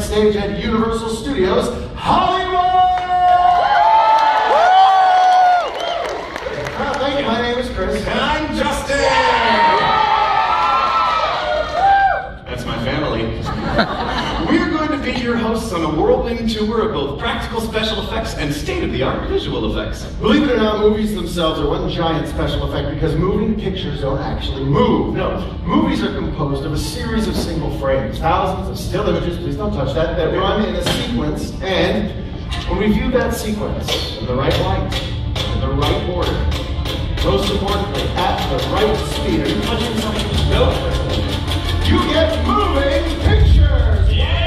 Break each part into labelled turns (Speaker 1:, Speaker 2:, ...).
Speaker 1: Stage at Universal Studios Hollywood! Thank you, my name is Chris.
Speaker 2: And I'm Justin! That's my family. We're going to be your hosts on a whirlwind tour of both practical special effects and state-of-the-art visual effects.
Speaker 1: Believe it or not, movies themselves are one giant special effect because moving pictures don't actually move. No, movies are composed of a series of single frames, thousands of still images, please don't touch that run in a sequence, and when we view that sequence in the right light, in the right order, most importantly, at the right speed, are you touching something? No. You get moving pictures! Yeah!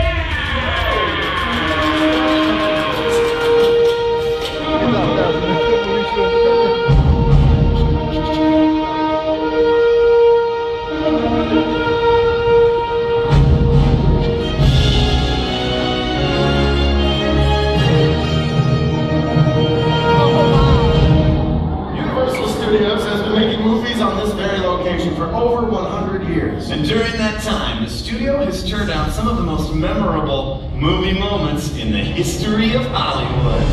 Speaker 1: On this very location for over 100 years.
Speaker 2: And during that time, the studio has turned out some of the most memorable movie moments in the history of Hollywood.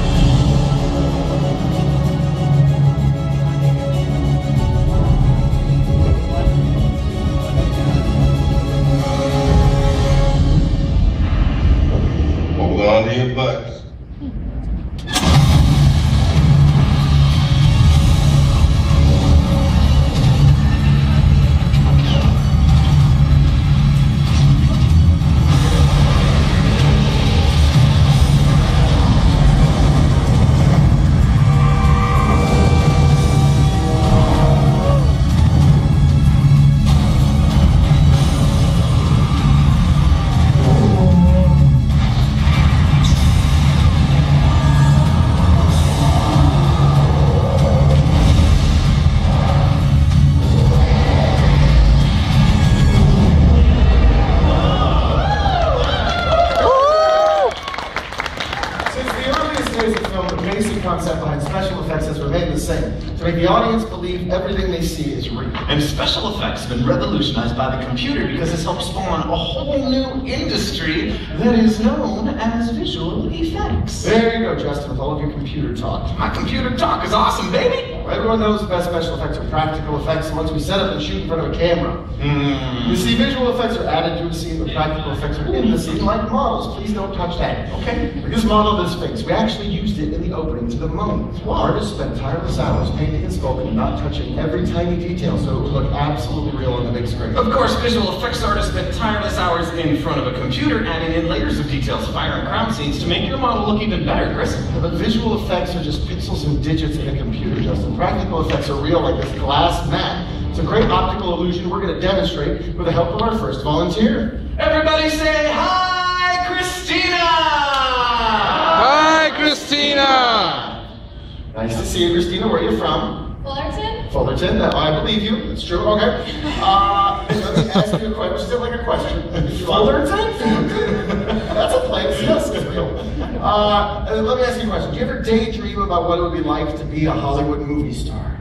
Speaker 3: Hold on to your butts.
Speaker 1: Concept behind special effects has remained the same, to make the audience believe everything they see is real.
Speaker 2: And special effects have been revolutionized by the computer because it's helped spawn a whole new industry that is known as visual effects.
Speaker 1: There you go, Justin, with all of your computer talk.
Speaker 2: My computer talk is awesome, baby!
Speaker 1: Well, everyone knows the best special effects are practical effects, the ones we set up and shoot in front of a camera. You see, visual effects are added to a scene, but practical effects are in the scene, like models. Please don't touch that, okay? Like this model of the Sphinx, we actually used it in the opening to the Mummy. Artists spent tireless hours painting and sculpting, not touching every tiny detail, so it would look absolutely real on the big screen.
Speaker 2: Of course, visual effects artists spent tireless hours in front of a computer, adding in layers of details, fire and crowd scenes to make your model look even better, Chris.
Speaker 1: But visual effects are just pixels and digits in a computer, Justin. Practical effects are real, like this glass mat. It's a great optical illusion we're going to demonstrate with the help of our first volunteer.
Speaker 2: Everybody say hi, Christina!
Speaker 4: Hi, Christina!
Speaker 1: Nice to see you, Christina. Where are you from?
Speaker 5: Fullerton?
Speaker 1: Fullerton. I believe you. It's true. Okay. Let me ask you a question. Still like a question. Fullerton? That's a place. Yes, it's real. Let me ask you a question. Do you ever daydream about what it would be like to be a Hollywood movie star?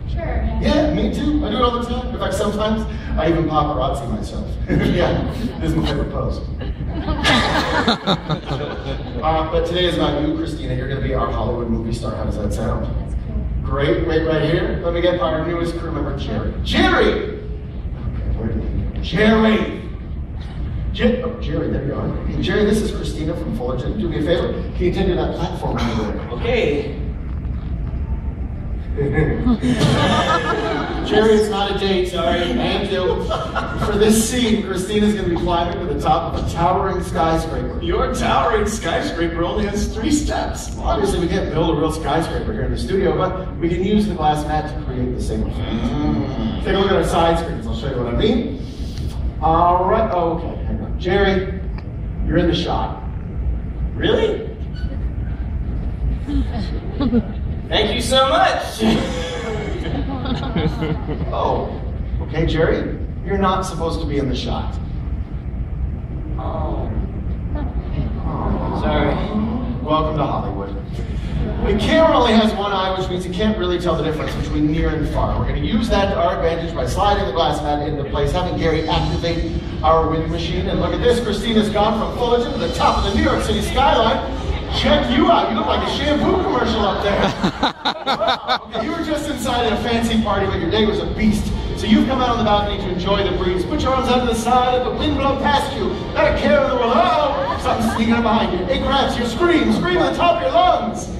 Speaker 5: Sure.
Speaker 1: Yeah, me too. I do it all the time. In fact, sometimes I even paparazzi myself. Yeah, this is my favorite pose. But today is about you, Christina. You're going to be our Hollywood movie star. How does that sound?
Speaker 5: That's cool.
Speaker 1: Great. Wait right here. Let me get our newest crew member, Jerry. Jerry! Okay, where did he go? Jerry! Jerry, there you are. Hey, Jerry, this is Christina from Fullerton. Do me a favor. Can you take to that platform over there?
Speaker 2: Okay.
Speaker 1: Jerry, it's not a date. Sorry. Thank you. For this scene, Christina's going to be climbing to the top of a towering skyscraper.
Speaker 2: Your towering skyscraper only has 3 steps.
Speaker 1: Well, obviously, we can't build a real skyscraper here in the studio, but we can use the glass mat to create the same effect. Take a look at our side screens. I'll show you what I mean. All right. Oh, okay. Hang on. Jerry, you're in the shot.
Speaker 2: Really?
Speaker 5: Thank you so much.
Speaker 1: Oh, okay, Jerry. You're not supposed to be in the shot.
Speaker 5: Oh. Sorry.
Speaker 1: Welcome to Hollywood. The camera only has one eye, which means you can't really tell the difference between near and far. We're going to use that to our advantage by sliding the glass mat into place, having Gary activate our wind machine. And look at this, Christina's gone from Fullerton to the top of the New York City skyline. Check you out, you look like a shampoo commercial up there. Okay, you were just inside at a fancy party, but your day was a beast. So you've come out on the balcony to enjoy the breeze. Put your arms out to the side, let the wind blow past you. Not a care in the world. Oh, something's sneaking up behind you. It grabs you, scream at the top of your lungs.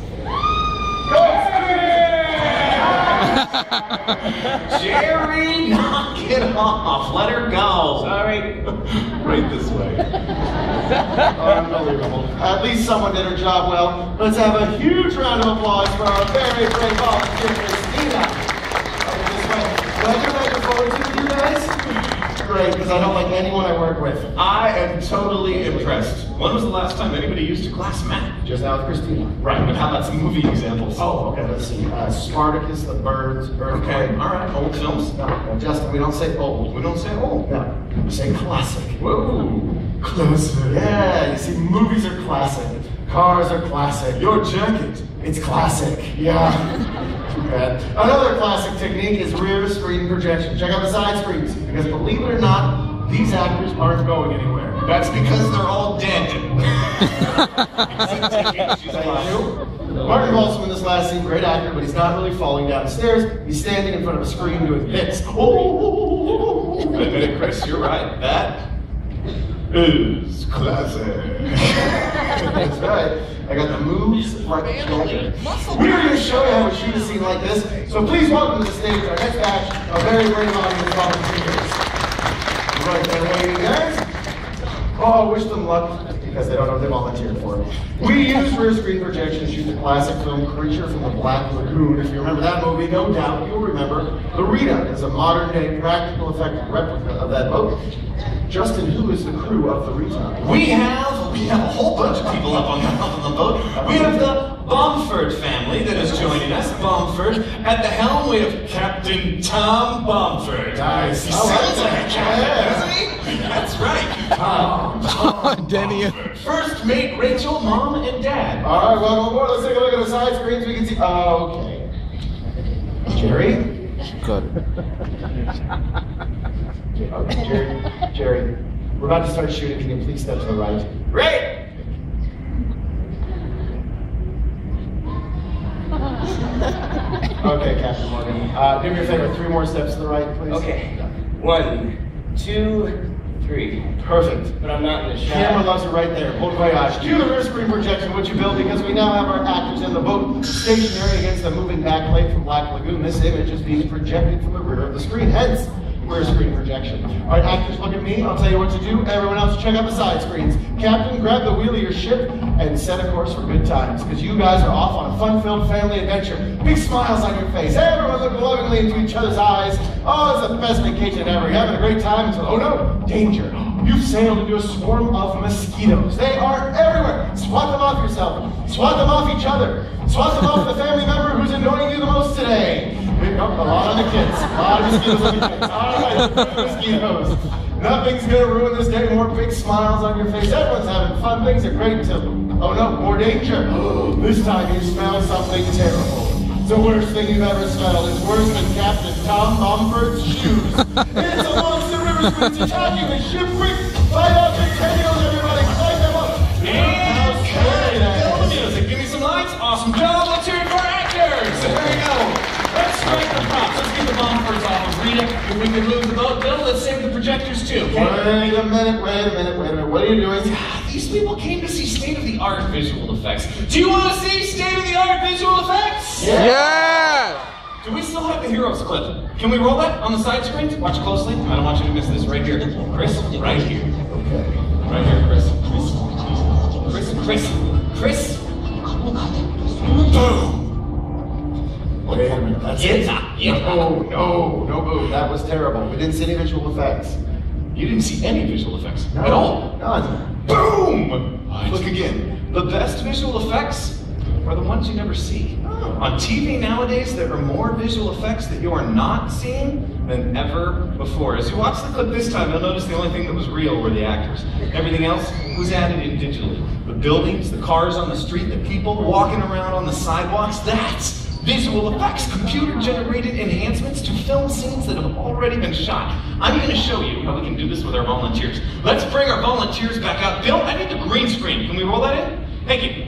Speaker 2: Jerry, knock it off. Let her go.
Speaker 5: Sorry.
Speaker 2: Right this way.
Speaker 1: Unbelievable. At least someone did her job well. Let's have a huge round of applause for our very brave volunteer, Christina. Over this way. Glad you're looking forward to it, you guys? Great, because I don't like anyone I work with.
Speaker 2: I am totally impressed. When was the last time anybody used a glass mat?
Speaker 1: Just now with Christina.
Speaker 2: Right, but how about some movie examples?
Speaker 1: Oh, okay, let's see. Spartacus, The Birds, Earthquake.
Speaker 2: Okay, all right, old films.
Speaker 1: No, Justin, we don't say old.
Speaker 2: We don't say old.
Speaker 1: No, we say classic.
Speaker 2: Whoa.
Speaker 1: Classic. Yeah, you see, movies are classic. Cars are classic.
Speaker 2: Your jacket.
Speaker 1: It's classic. Yeah. Too bad. Another classic technique is rear screen projection. Check out the side screens, because believe it or not, these actors aren't going anywhere.
Speaker 2: That's because they're all dead.
Speaker 1: Thank you. Martin Balsam in this last scene, great actor, but he's not really falling down the stairs. He's standing in front of a screen doing this. Oh!
Speaker 2: Admit it, Chris, you're right. That is classic.
Speaker 1: That's right. I got the moves right shoulder. We're going to show you how we shoot a scene like this. So please welcome to the stage our next batch of very brave audience volunteers. Right there, waiting, guys. Oh, wish them luck because they don't know what they volunteered for. We use rear screen projection to shoot the classic film Creature from the Black Lagoon. If you remember that movie, no doubt you'll remember The Rita is a modern-day practical effect replica of that boat. Justin, who is the crew of The Rita?
Speaker 2: We have a whole bunch of people up on the boat. We have the Bomford family that is joining us. Bomford. At the helm, we have Captain Tom Bomford.
Speaker 1: Nice.
Speaker 2: He sounds like a captain, doesn't he? That's right. Tom
Speaker 4: Denny.
Speaker 2: Bomford. First mate Rachel, Mom, and Dad.
Speaker 1: All right, welcome aboard. Let's take a look at the side screens. We can see. Okay. Jerry?
Speaker 4: Good.
Speaker 1: Okay, Jerry, we're about to start shooting. Can you please step to the right?
Speaker 5: Right.
Speaker 1: Okay, Captain Morgan. Do me a favor, 3 more steps to the right, please.
Speaker 5: Okay. 1, 2, 3.
Speaker 1: Perfect.
Speaker 5: But I'm not in the shot.
Speaker 1: Camera loves are right there. Hold voyage. Cue the rear screen projection, which you built because we now have our actors in the boat stationary against the moving backplate from Black Lagoon. This image is being projected from the rear of the screen, hence rear screen projection. All right, actors, look at me. I'll tell you what to do. Everyone else, check out the side screens. Captain, grab the wheel of your ship and set a course for good times because you guys are off on a fun-filled family adventure. Big smiles on your face. Everyone look lovingly into each other's eyes. Oh, it's the best vacation ever. You're having a great time until, oh no, danger. You've sailed into a swarm of mosquitoes. They are everywhere. Swat them off yourself. Swat them off each other. Swat them off the family member who's annoying you the most today. A lot on the kids. A lot of mosquitoes on the kids. All right, mosquitoes. Nothing's gonna ruin this day. More big smiles on your face. Everyone's having fun. Things are great until, oh no, more danger. This time you smell something terrible. It's the worst thing you've ever smelled. It's worse than Captain Tom Bomford's shoes. It's a monster river squid attacking the ship. Quick, fight out the tentacles, everybody. Fight them up.
Speaker 2: And kill the music. Give me some lights. Awesome job. Let's hear it for our actors. There we go. Let's strike the props. Let's get the Bomfords off of Rita. If we can move the boat, Bill, let's save the projectors too. Okay?
Speaker 1: Wait a minute. What are you doing?
Speaker 2: These people came to see state-of-the-art visual effects. Do you want to see state-of-the-art visual effects?
Speaker 4: Yeah!
Speaker 2: Do we still have the Heroes clip? Can we roll that on the side screens? Watch closely. I don't want you to miss this. Right here. Chris, right here.
Speaker 1: Okay.
Speaker 2: Right here, Chris. Chris. Boom!
Speaker 1: Wait a minute. That's it? No, boo. That was terrible. We didn't see any visual effects.
Speaker 2: You didn't see any visual effects
Speaker 1: No,
Speaker 2: at all.
Speaker 1: None.
Speaker 2: Boom! Look again. The best visual effects are the ones you never see. On TV nowadays, there are more visual effects that you are not seeing than ever before. As you watch the clip this time, you'll notice the only thing that was real were the actors. Everything else was added in digitally. The buildings, the cars on the street, the people walking around on the sidewalks, that's visual effects, computer-generated enhancements to film scenes that have already been shot. I'm going to show you how we can do this with our volunteers. Let's bring our volunteers back out. Bill, I need the green screen. Can we roll that in? Thank you.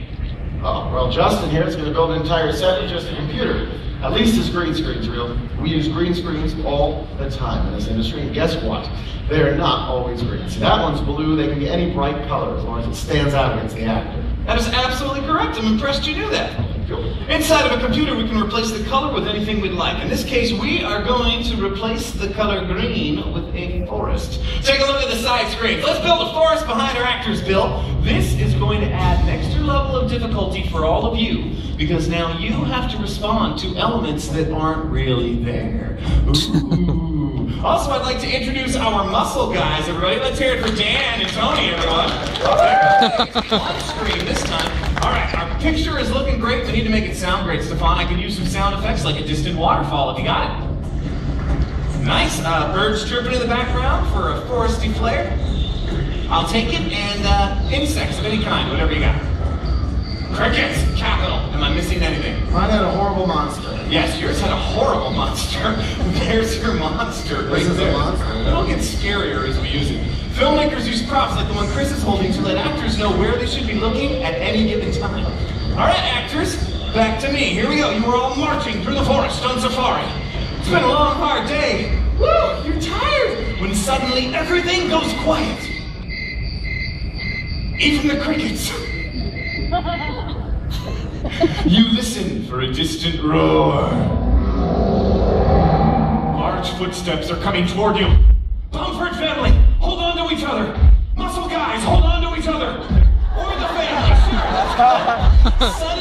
Speaker 1: Oh, well, Justin here is going to build an entire set with just a computer. At least his green screen's real. We use green screens all the time in this industry, and guess what? They are not always green. See, that one's blue. They can be any bright color as long as it stands out against the actor.
Speaker 2: That is absolutely correct. I'm impressed you knew that. Inside of a computer, we can replace the color with anything we'd like. In this case, we are going to replace the color green with a forest. Take a look at the side screen. Let's build a forest behind our actors, Bill. This is going to add an extra level of difficulty for all of you, because now you have to respond to elements that aren't really there. Ooh. Also, I'd like to introduce our muscle guys, everybody. Let's hear it for Dan and Tony, everyone. On screen this time. All right, our picture is looking great. We need to make it sound great, Stefan. I could use some sound effects like a distant waterfall if you got it. Nice. Birds chirping in the background for a foresty flair. I'll take it. And insects of any kind, whatever you got. Crickets, capital. Am I missing anything?
Speaker 1: Mine had a horrible monster.
Speaker 2: Yes, yours had a horrible monster. There's your monster right
Speaker 1: This is
Speaker 2: there.
Speaker 1: a monster.
Speaker 2: It'll get scarier as we use it. Filmmakers use props like the one Chris is holding to let actors know where they should be looking at any given time. All right, actors, back to me. Here we go. You are all marching through the forest on safari. It's been a long, hard day. Woo, you're tired. When suddenly everything goes quiet. Even the crickets. You listen for a distant roar. Large footsteps are coming toward you. Bumford family, hold on to each other. Muscle guys, hold on to each other. Or the family, sure.